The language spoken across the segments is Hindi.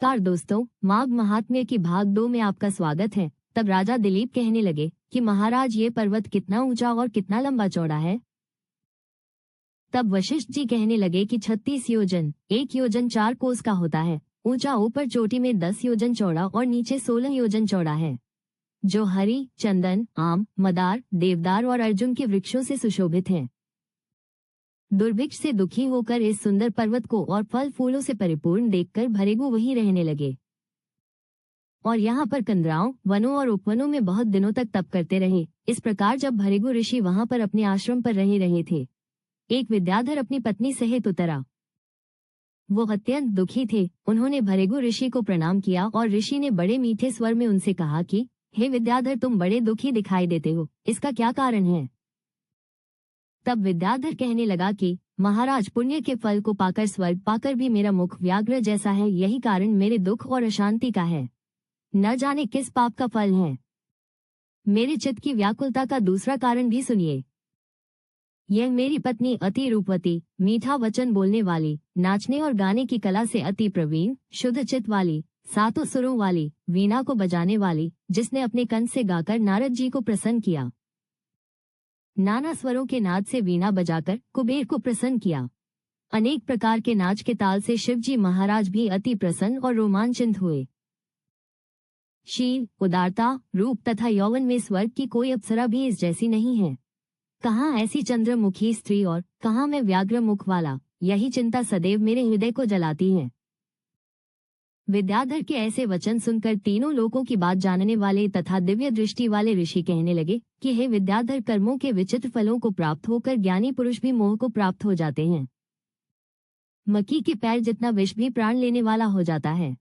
नमस्कार दोस्तों, माघ महात्म्य की भाग 2 में आपका स्वागत है। तब राजा दिलीप कहने लगे कि महाराज ये पर्वत कितना ऊंचा और कितना लंबा चौड़ा है। तब वशिष्ठ जी कहने लगे कि 36 योजन, 1 योजन 4 कोस का होता है। ऊंचा ऊपर चोटी में 10 योजन चौड़ा और नीचे 16 योजन चौड़ा है, जो हरी, चंदन, आम, मदार, देवदार और अर्जुन के वृक्षों से सुशोभित है। दुर्भिक्ष से दुखी होकर इस सुंदर पर्वत को और फल फूलों से परिपूर्ण देखकर भरेगु वहीं रहने लगे और यहाँ पर कंदराओं, वनों और उपवनों में बहुत दिनों तक तप करते रहे। इस प्रकार जब भरेगु ऋषि वहाँ पर अपने आश्रम पर रहे थे, एक विद्याधर अपनी पत्नी सहित उतरा। वो अत्यंत दुखी थे। उन्होंने भरेगु ऋषि को प्रणाम किया और ऋषि ने बड़े मीठे स्वर में उनसे कहा कि हे विद्याधर, तुम बड़े दुखी दिखाई देते हो, इसका क्या कारण है? तब विद्याधर कहने लगा कि महाराज, पुण्य के फल को पाकर स्वर्ग पाकर भी मेरा मुख व्याघ्र जैसा है, यही कारण मेरे दुख और अशांति का है। न जाने किस पाप का फल है। मेरे चित्त की व्याकुलता का दूसरा कारण भी सुनिए। यह मेरी पत्नी अति रूपवती, मीठा वचन बोलने वाली, नाचने और गाने की कला से अति प्रवीण, शुद्ध चित्त वाली, सातों सुरों वाली, वीणा को बजाने वाली, जिसने अपने कंठ से गाकर नारद जी को प्रसन्न किया, नाना स्वरों के नाद से वीणा बजाकर कुबेर को प्रसन्न किया, अनेक प्रकार के नाच के ताल से शिवजी महाराज भी अति प्रसन्न और रोमांचित हुए। शील, उदारता, रूप तथा यौवन में स्वर्ग की कोई अप्सरा भी इस जैसी नहीं है। कहाँ ऐसी चंद्रमुखी स्त्री और कहाँ मैं व्याघ्र मुख वाला, यही चिंता सदैव मेरे हृदय को जलाती है। विद्याधर के ऐसे वचन सुनकर तीनों लोकों की बात जानने वाले तथा दिव्य दृष्टि वाले ऋषि कहने लगे कि हे विद्याधर, कर्मों के विचित्र फलों को प्राप्त होकर ज्ञानी पुरुष भी मोह को प्राप्त हो जाते हैं। मक्खी के पैर जितना विष भी प्राण लेने वाला हो जाता है।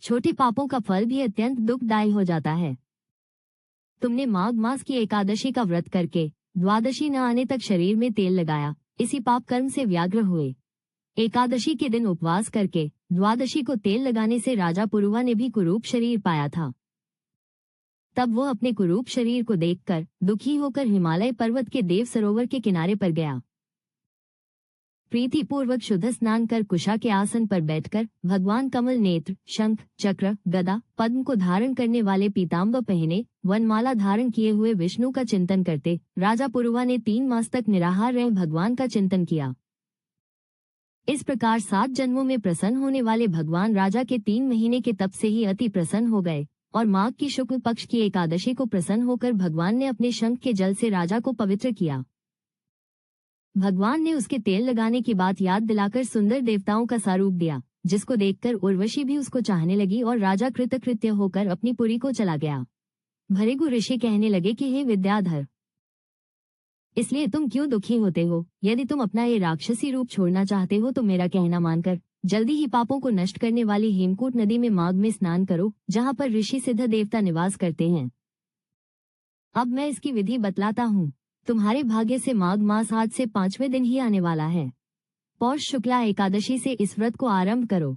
छोटे पापों का फल भी अत्यंत दुखदायी हो जाता है। तुमने माघ मास की एकादशी का व्रत करके द्वादशी न आने तक शरीर में तेल लगाया, इसी पाप कर्म से व्याघ्र हुए। एकादशी के दिन उपवास करके द्वादशी को तेल लगाने से राजा पुरुवा ने भी कुरूप शरीर पाया था। तब वो अपने कुरूप शरीर को देखकर दुखी होकर हिमालय पर्वत के देव सरोवर के किनारे पर गया। प्रीति पूर्वक शुद्ध स्नान कर कुशा के आसन पर बैठकर भगवान कमल नेत्र, शंख, चक्र, गदा, पद्म को धारण करने वाले पीताम्बर पहने वनमाला धारण किए हुए विष्णु का चिंतन करते राजा पुरुवा ने 3 मास तक निराहार रह भगवान का चिंतन किया। इस प्रकार 7 जन्मों में प्रसन्न होने वाले भगवान राजा के 3 महीने के तप से ही अति प्रसन्न हो गए और माघ की शुक्ल पक्ष की एकादशी को प्रसन्न होकर भगवान ने अपने शंख के जल से राजा को पवित्र किया। भगवान ने उसके तेल लगाने की बात याद दिलाकर सुंदर देवताओं का स्वरूप दिया, जिसको देखकर उर्वशी भी उसको चाहने लगी और राजा कृतकृत्य होकर अपनी पुरी को चला गया। भृगु ऋषि कहने लगे कि हे विद्याधर, इसलिए तुम क्यों दुखी होते हो? यदि तुम अपना ये राक्षसी रूप छोड़ना चाहते हो तो मेरा कहना मानकर जल्दी ही पापों को नष्ट करने वाली हेमकूट नदी में माघ में स्नान करो, जहाँ पर ऋषि सिद्ध देवता निवास करते हैं। अब मैं इसकी विधि बतलाता हूँ। तुम्हारे भाग्य से माघ मास आज से 5वें दिन ही आने वाला है। पौष शुक्ला एकादशी से इस व्रत को आरंभ करो।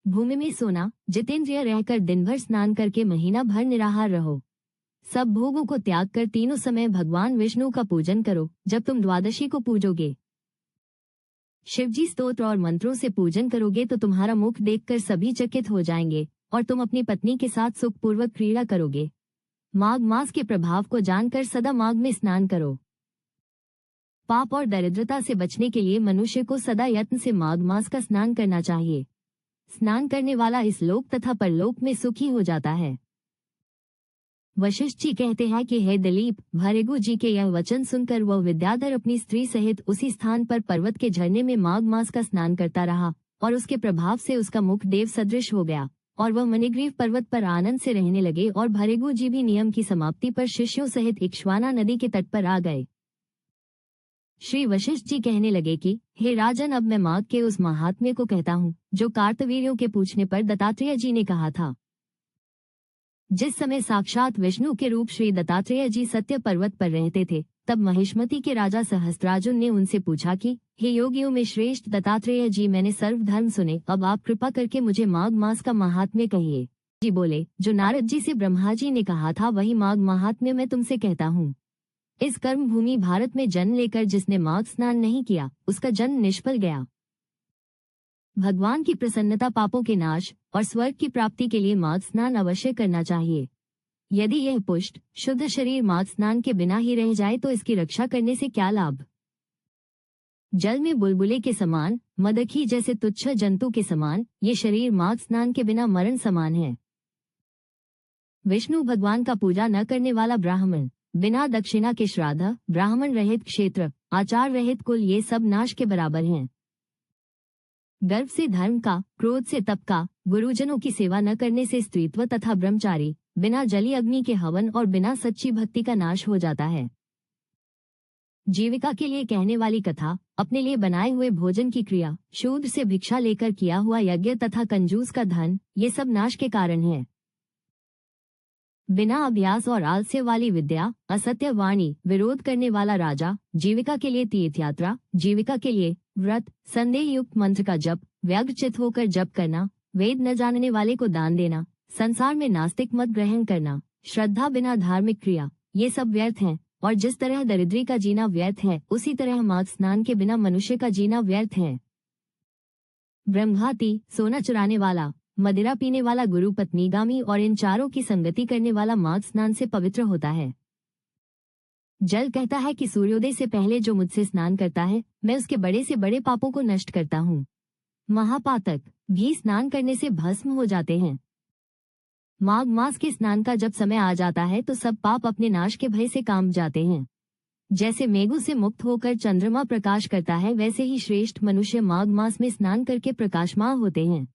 भूमि में सोना, जितेंद्रिय रहकर दिन भर स्नान करके महीना भर निराहार रहो। सब भोगों को त्याग कर तीनों समय भगवान विष्णु का पूजन करो। जब तुम द्वादशी को पूजोगे, शिवजी स्तोत्र और मंत्रों से पूजन करोगे तो तुम्हारा मुख देखकर सभी चकित हो जाएंगे और तुम अपनी पत्नी के साथ सुखपूर्वक क्रीड़ा करोगे। माघ मास के प्रभाव को जानकर सदा माघ में स्नान करो। पाप और दरिद्रता से बचने के लिए मनुष्य को सदा यत्न से माघ मास का स्नान करना चाहिए। स्नान करने वाला इस लोक तथा परलोक में सुखी हो जाता है। वशिष्ठ जी कहते हैं कि हे दिलीप, भृगु जी के यह वचन सुनकर वह विद्याधर अपनी स्त्री सहित उसी स्थान पर पर्वत के झरने में माघ मास का स्नान करता रहा और उसके प्रभाव से उसका मुख देव सदृश हो गया और वह मणिग्रीव पर्वत पर आनंद से रहने लगे और भृगु जी भी नियम की समाप्ति पर शिष्यों सहित इक्ष्वाना नदी के तट पर आ गए। श्री वशिष्ठ जी कहने लगे कि हे राजन, अब मैं माघ के उस महात्म्य को कहता हूँ जो कार्तवीर्यों के पूछने पर दत्तात्रेय जी ने कहा था। जिस समय साक्षात विष्णु के रूप श्री दत्तात्रेय जी सत्य पर्वत पर रहते थे, तब महिष्मति के राजा सहस्त्रार्जुन ने उनसे पूछा कि हे योगियों में श्रेष्ठ दत्तात्रेय जी, मैंने सर्व धर्म सुने, अब आप कृपा करके मुझे माघ मास का महात्म्य कहिए। जी बोले, जो नारद जी से ब्रह्मा जी ने कहा था वही माघ महात्म्य मैं तुमसे कहता हूँ। इस कर्म भूमि भारत में जन्म लेकर जिसने माघ स्नान नहीं किया, उसका जन्म निष्फल गया। भगवान की प्रसन्नता, पापों के नाश और स्वर्ग की प्राप्ति के लिए माघ स्नान अवश्य करना चाहिए। यदि यह पुष्ट शुद्ध शरीर माघ स्नान के बिना ही रह जाए तो इसकी रक्षा करने से क्या लाभ। जल में बुलबुले के समान, मधुमक्खी जैसे तुच्छ जंतु के समान ये शरीर माघ स्नान के बिना मरण समान है। विष्णु भगवान का पूजा न करने वाला ब्राह्मण, बिना दक्षिणा के श्राद्ध, ब्राह्मण रहित क्षेत्र, आचार रहित कुल, ये सब नाश के बराबर हैं। गर्व से धर्म का, क्रोध से तप का, गुरुजनों की सेवा न करने से स्त्रीत्व तथा ब्रह्मचारी, बिना जली अग्नि के हवन और बिना सच्ची भक्ति का नाश हो जाता है। जीविका के लिए कहने वाली कथा, अपने लिए बनाए हुए भोजन की क्रिया, शूद्र से भिक्षा लेकर किया हुआ यज्ञ तथा कंजूस का धन, ये सब नाश के कारण है। बिना अभ्यास और आलस्य वाली विद्या, असत्य वाणी, विरोध करने वाला राजा, जीविका के लिए तीर्थ यात्रा, जीविका के लिए व्रत, संदेह युक्त मंत्र का जप, व्यग्रचित होकर जप करना, वेद न जानने वाले को दान देना, संसार में नास्तिक मत ग्रहण करना, श्रद्धा बिना धार्मिक क्रिया, ये सब व्यर्थ हैं। और जिस तरह दरिद्री का जीना व्यर्थ है, उसी तरह माघ स्नान के बिना मनुष्य का जीना व्यर्थ है। ब्रह्मघाती, सोना चुराने वाला, मदिरा पीने वाला, गुरु पत्नीगामी और इन चारों की संगति करने वाला माघ स्नान से पवित्र होता है। जल कहता है कि सूर्योदय से पहले जो मुझसे स्नान करता है, मैं उसके बड़े से बड़े पापों को नष्ट करता हूँ। महापातक भी स्नान करने से भस्म हो जाते हैं। माघ मास के स्नान का जब समय आ जाता है तो सब पाप अपने नाश के भय से कांप जाते हैं। जैसे मेघों से मुक्त होकर चंद्रमा प्रकाश करता है, वैसे ही श्रेष्ठ मनुष्य माघ मास में स्नान करके प्रकाशमान होते हैं।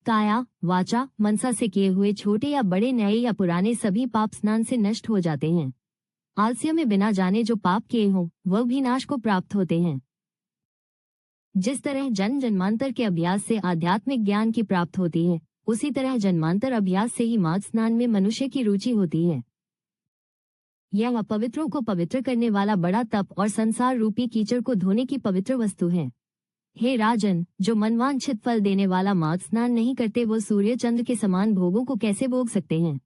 काया, वाचा, मनसा से किए हुए छोटे या बड़े, नए या पुराने, सभी पाप स्नान से नष्ट हो जाते हैं। आलस्य में बिना जाने जो पाप किए हों, वह भी नाश को प्राप्त होते हैं। जिस तरह जन्म जन्मांतर के अभ्यास से आध्यात्मिक ज्ञान की प्राप्त होती है, उसी तरह जन्मांतर अभ्यास से ही माघ स्नान में मनुष्य की रुचि होती है। यह अपवित्रों को पवित्र करने वाला बड़ा तप और संसार रूपी कीचड़ को धोने की पवित्र वस्तु है। हे राजन, जो मनवांछित फल देने वाला माघ स्नान नहीं करते, वो सूर्य चंद्र के समान भोगों को कैसे भोग सकते हैं।